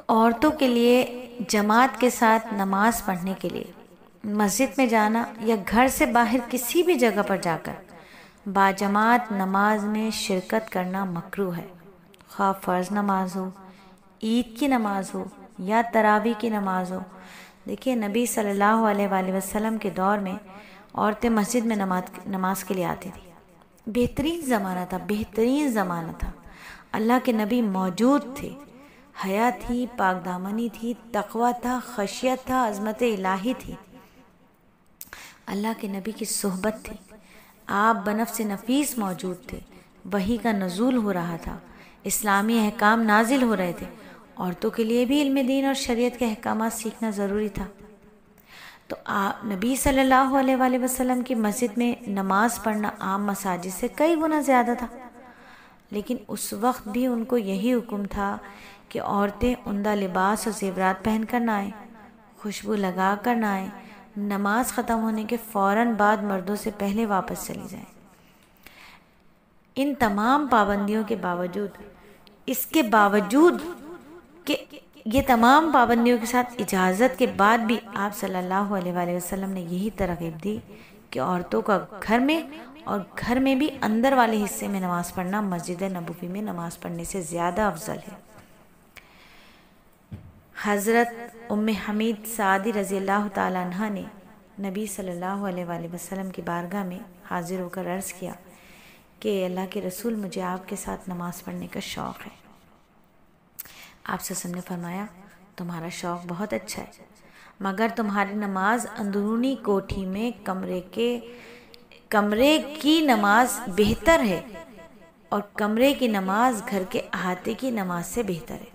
عورتوں کے لیے جماعت کے ساتھ نماز پڑھنے کے لیے مسجد میں جانا یا گھر سے باہر کسی بھی جگہ پر جا کر باجماعت نماز میں شرکت کرنا مکروہ ہے، خواہ فرض نماز ہو، عید کی نماز ہو یا تراویح کی نماز ہو۔ دیکھیے نبی صلی اللہ علیہ وآلہ وسلم کے دور میں عورتیں مسجد میں نماز کے لیے آتی تھی۔ بہترین زمانہ تھا، اللہ کے نبی موجود تھے، حیا تھی، پاک دامنی تھی، تقوی تھا، خشیت تھا، عظمت الہی تھی، اللہ کے نبی کی صحبت تھی، آپ بنفس نفیس موجود تھے، وحی کا نزول ہو رہا تھا، اسلامی احکام نازل ہو رہے تھے۔ عورتوں کے لیے بھی علم دین اور شریعت کے احکامات سیکھنا ضروری تھا۔ تو نبی صلی اللہ علیہ وآلہ وسلم کی مسجد میں نماز پڑھنا عام مساجد سے کئی گنا زیادہ تھا، لیکن اس وقت بھی ان کو یہی حکم تھا کہ عورتیں عمدہ لباس اور زیورات پہن کر نہ آئیں، خوشبو لگا کر نہ آئیں، نماز ختم ہونے کے فوراً بعد مردوں سے پہلے واپس چلی جائیں۔ ان تمام پابندیوں کے باوجود، کہ یہ تمام پابندیوں کے ساتھ اجازت کے بعد بھی آپ صلی اللہ علیہ وآلہ وسلم نے یہی ترغیب دی کہ عورتوں کا گھر میں اور گھر میں بھی اندر والے حصے میں نماز پڑھنا مسجد نبوی میں نماز پڑھنے سے زیادہ افضل ہے۔ حضرت ام حمید سعدی رضی اللہ تعالیٰ عنہ نے نبی صلی اللہ علیہ وآلہ وسلم کی بارگاہ میں حاضر ہو کر عرض کیا کہ اللہ کے رسول، مجھے آپ کے ساتھ نماز پڑھنے کا شوق ہے۔ آپ صلی اللہ علیہ وسلم نے فرمایا، تمہارا شوق بہت اچھا ہے، مگر تمہاری نماز اندرونی کوٹھی میں کمرے کی نماز بہتر ہے، اور کمرے کی نماز گھر کے احاطے کی نماز سے بہتر ہے،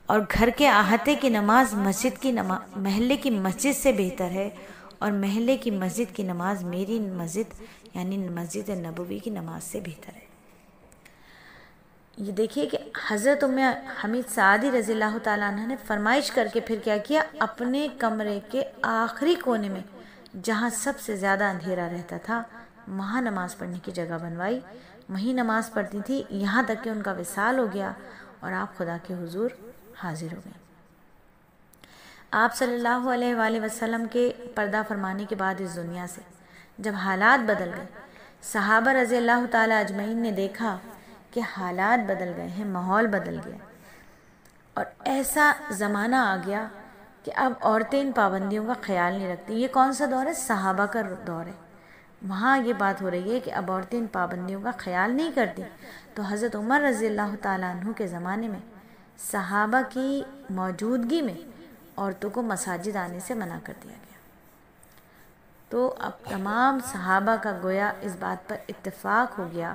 اور گھر کے احاطے کی نماز محلے کی مسجد سے بہتر ہے، اور محلے کی مسجد کی نماز میری مسجد یعنی مسجد نبوی کی نماز سے بہتر ہے۔ یہ دیکھیے کہ حضرت ام حمید سعدی رضی اللہ تعالیٰ عنہ نے فرمائش کر کے پھر کیا کیا، اپنے کمرے کے آخری کونے میں جہاں سب سے زیادہ اندھیرا رہتا تھا وہاں نماز پڑھنے کی جگہ بنوائی، وہیں نماز پڑھتی تھی، یہاں تک کہ ان کا وصال ہو گیا اور آپ خدا کے حضور حاضر ہو گئے۔ آپ صلی اللہ علیہ وآلہ وسلم کے پردہ فرمانے کے بعد اس دنیا سے جب حالات بدل گئے، صحابہ رضی اللہ تعالیٰ اجمعین نے دیکھا کہ حالات بدل گئے ہیں، ماحول بدل گیا، اور ایسا زمانہ آ گیا کہ اب عورتیں ان پابندیوں کا خیال نہیں رکھتی۔ یہ کون سا دور ہے؟ صحابہ کا دور ہے۔ وہاں یہ بات ہو رہی ہے کہ اب عورتیں ان پابندیوں کا خیال نہیں کرتی۔ تو حضرت عمر رضی اللہ تعالیٰ عنہ کے زمانے میں صحابہ کی موجودگی میں عورتوں کو مساجد آنے سے منع کر دیا گیا۔ تو اب تمام صحابہ کا گویا اس بات پر اتفاق ہو گیا۔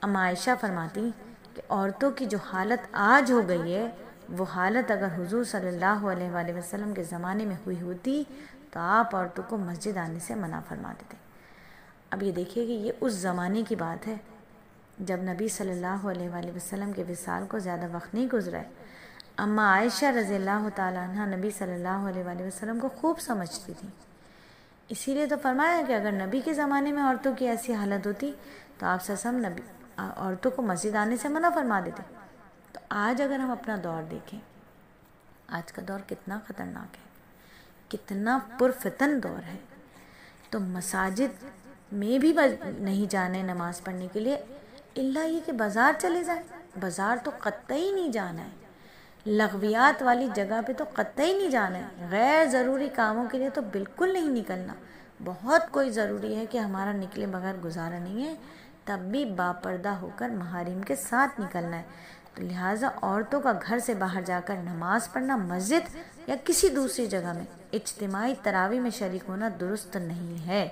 اما عائشہ فرماتی کہ عورتوں کی جو حالت آج ہو گئی ہے، وہ حالت اگر حضور صلی اللہ علیہ وآلہ وسلم کے زمانے میں ہوئی ہوتی تو آپ عورتوں کو مسجد آنے سے منع فرما دیتے۔ اب یہ دیکھیے کہ یہ اس زمانے کی بات ہے جب نبی صلی اللہ علیہ وآلہ وسلم کے وصال کو زیادہ وقت نہیں گزرا ہے۔ اما عائشہ رضی اللہ تعالیٰ عنہ نبی صلی اللہ علیہ وآلہ وسلم کو خوب سمجھتی تھی، اسی لیے تو فرمایا کہ اگر نبی کے زمانے میں عورتوں کی ایسی حالت ہوتی تو آپ صلی اللہ علیہ وسلم عورتوں کو مسجد آنے سے منع فرما دیتے۔ تو آج اگر ہم اپنا دور دیکھیں، آج کا دور کتنا خطرناک ہے، کتنا پرفتن دور ہے۔ تو مساجد میں بھی نہیں جانا ہے نماز پڑھنے کے لیے، الا یہ کہ بازار چلے جائیں، بازار تو قطعی نہیں جانا ہے، لغویات والی جگہ پہ تو قطعی نہیں جانا ہے، غیر ضروری کاموں کے لیے تو بالکل نہیں نکلنا۔ بہت کوئی ضروری ہے کہ ہمارا نکلے بغیر گزارا نہیں ہے، تب بھی باپردہ ہو کر محارم کے ساتھ نکلنا ہے۔ تو لہٰذا عورتوں کا گھر سے باہر جا کر نماز پڑھنا، مسجد یا کسی دوسری جگہ میں اجتماعی تراویح میں شریک ہونا درست نہیں ہے۔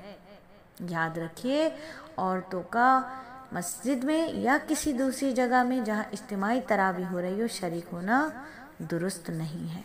یاد رکھیے، عورتوں کا مسجد میں یا کسی دوسری جگہ میں جہاں اجتماعی تراویح ہو رہی ہو شریک ہونا درست نہیں ہے۔